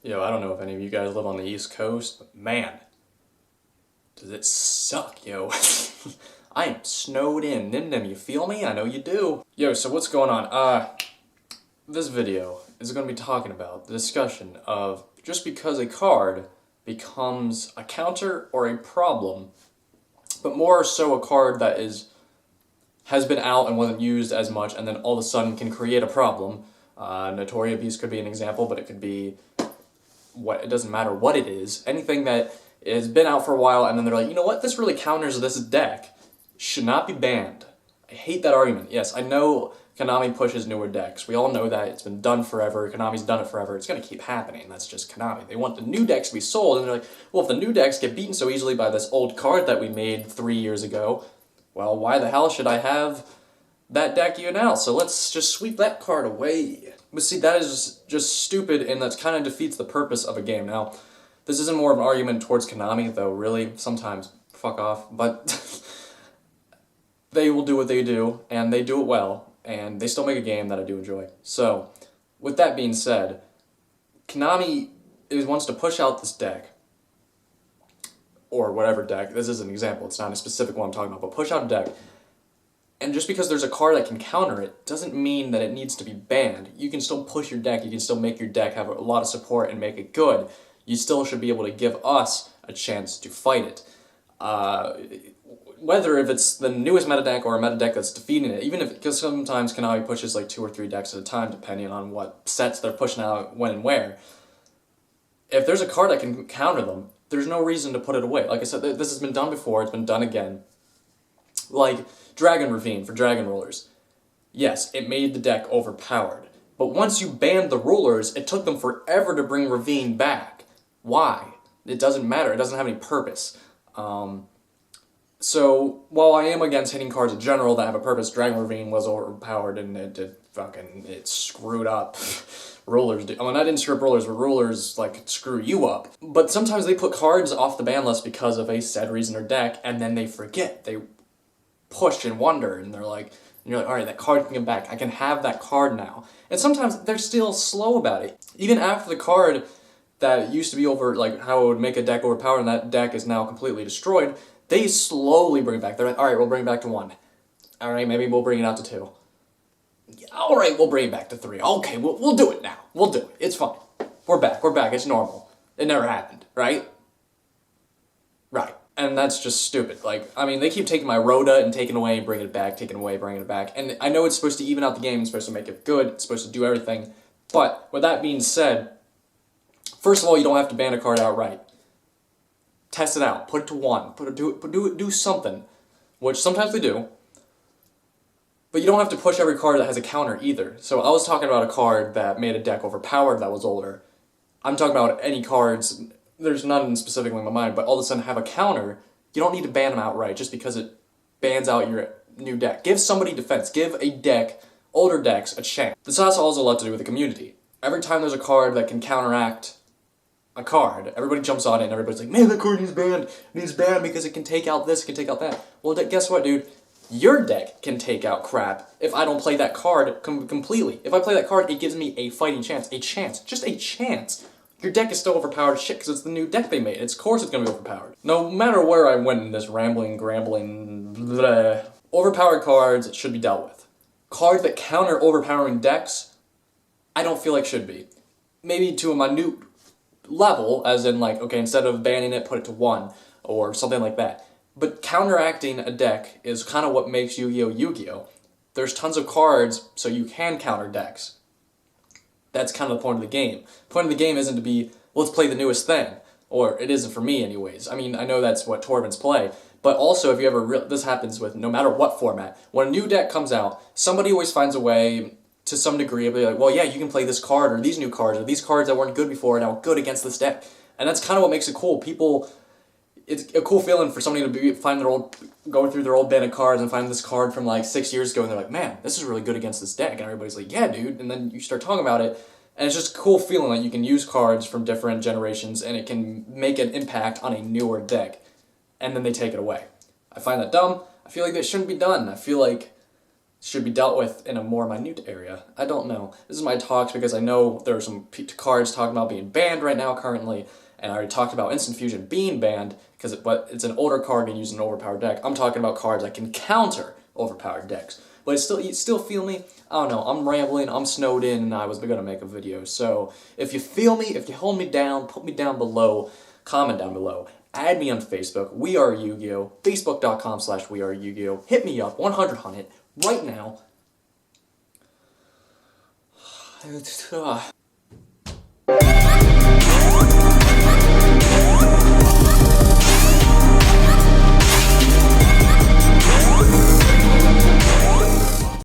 Yo, I don't know if any of you guys live on the East Coast, but man, does it suck, yo. I am snowed in. Nim, you feel me? I know you do. Yo, so what's going on? This video is going to be talking about the discussion of just because a card becomes a counter or a problem, but more so a card that has been out and wasn't used as much and then all of a sudden can create a problem. Notoria Beast could be an example, but it could be it doesn't matter what it is. Anything that has been out for a while and then they're like, you know what, this really counters this deck, should not be banned. I hate that argument. Yes, I know Konami pushes newer decks. We all know that. It's been done forever. Konami's done it forever. It's going to keep happening. That's just Konami. They want the new decks to be sold, and they're like, well, if the new decks get beaten so easily by this old card that we made 3 years ago, well, why the hell should I have that deck even out? So let's just sweep that card away. But see, that is just stupid, and that kind of defeats the purpose of a game. Now, this isn't more of an argument towards Konami, though, really. Sometimes, fuck off. But they will do what they do, and they do it well, and they still make a game that I do enjoy. So, with that being said, Konami wants to push out this deck, or whatever deck. This is an example. It's not a specific one I'm talking about, but push out a deck. And just because there's a card that can counter it doesn't mean that it needs to be banned. You can still push your deck, you can still make your deck have a lot of support and make it good. You still should be able to give us a chance to fight it. Whether if it's the newest meta deck or a meta deck that's defeating it, even if, because sometimes Konami pushes like 2 or 3 decks at a time depending on what sets they're pushing out when and where. If there's a card that can counter them, there's no reason to put it away. Like I said, this has been done before, it's been done again. Like Dragon Ravine for Dragon Rulers. Yes, it made the deck overpowered. But once you banned the Rulers, it took them forever to bring Ravine back. Why? It doesn't matter. It doesn't have any purpose. So, while I am against hitting cards in general that have a purpose, Dragon Ravine was overpowered and it screwed up Rulers. I mean, I didn't screw up Rulers, but Rulers, like, screw you up. But sometimes they put cards off the ban list because of a said reason or deck, and then they forget. They push and wonder, and they're like, and you're like, alright, that card can come back. I can have that card now. And sometimes they're still slow about it. Even after the card that used to be over, like, how it would make a deck overpowered and that deck is now completely destroyed, they slowly bring it back. They're like, alright, we'll bring it back to 1. Alright, maybe we'll bring it out to 2. Alright, we'll bring it back to 3. Okay, we'll do it now. We'll do it. It's fine. We're back. It's normal. It never happened, right? Right. And that's just stupid. Like, I mean, they keep taking my Rhoda and taking away and bringing it back, taking away, bringing it back. And I know it's supposed to even out the game, it's supposed to make it good, it's supposed to do everything. But, with that being said, first of all, you don't have to ban a card outright. Test it out. Put it to 1. Do something. Which sometimes they do. But you don't have to push every card that has a counter either. So I was talking about a card that made a deck overpowered that was older. I'm talking about any cards. There's none specifically in my mind, but all of a sudden have a counter. You don't need to ban them outright just because it bans out your new deck. Give somebody defense. Give a deck, older decks, a chance. This has also a lot to do with the community. Every time there's a card that can counteract a card, everybody jumps on it and everybody's like, man, that card needs banned. It needs banned because it can take out this, it can take out that. Well, guess what, dude? Your deck can take out crap if I don't play that card completely. If I play that card, it gives me a fighting chance. A chance. Just a chance. Your deck is still overpowered shit because it's the new deck they made. Of course it's going to be overpowered. No matter where I went in this rambling, blah, overpowered cards should be dealt with. Cards that counter overpowering decks, I don't feel like should be. Maybe to a minute level, as in like, okay, instead of banning it, put it to 1, or something like that. But counteracting a deck is kind of what makes Yu-Gi-Oh! Yu-Gi-Oh! There's tons of cards, so you can counter decks. That's kind of the point of the game. The point of the game isn't to be, let's play the newest thing. Or it isn't for me anyways. I mean, I know that's what Torvins play. But also, if you ever, this happens with no matter what format. When a new deck comes out, somebody always finds a way, to some degree, of being like, well, yeah, you can play this card, or these new cards, or these cards that weren't good before are now good against this deck. And that's kind of what makes it cool. It's a cool feeling for somebody to go through their old band of cards and find this card from like 6 years ago, and they're like, man, this is really good against this deck. And everybody's like, yeah, dude. And then you start talking about it, and it's just a cool feeling that you can use cards from different generations, and it can make an impact on a newer deck. And then they take it away. I find that dumb. I feel like that shouldn't be done. I feel like should be dealt with in a more minute area. I don't know. This is my talks because I know there are some cards talking about being banned right now currently, and I already talked about Instant Fusion being banned because it's an older card being used in an overpowered deck. I'm talking about cards that can counter overpowered decks. But you still feel me? I don't know, I'm rambling, I'm snowed in, and I was gonna make a video. So if you feel me, if you hold me down, put me down below, comment down below. Add me on Facebook, We Are Yu-Gi-Oh! Facebook.com/weryugioh. Hit me up, 100 on it, right now.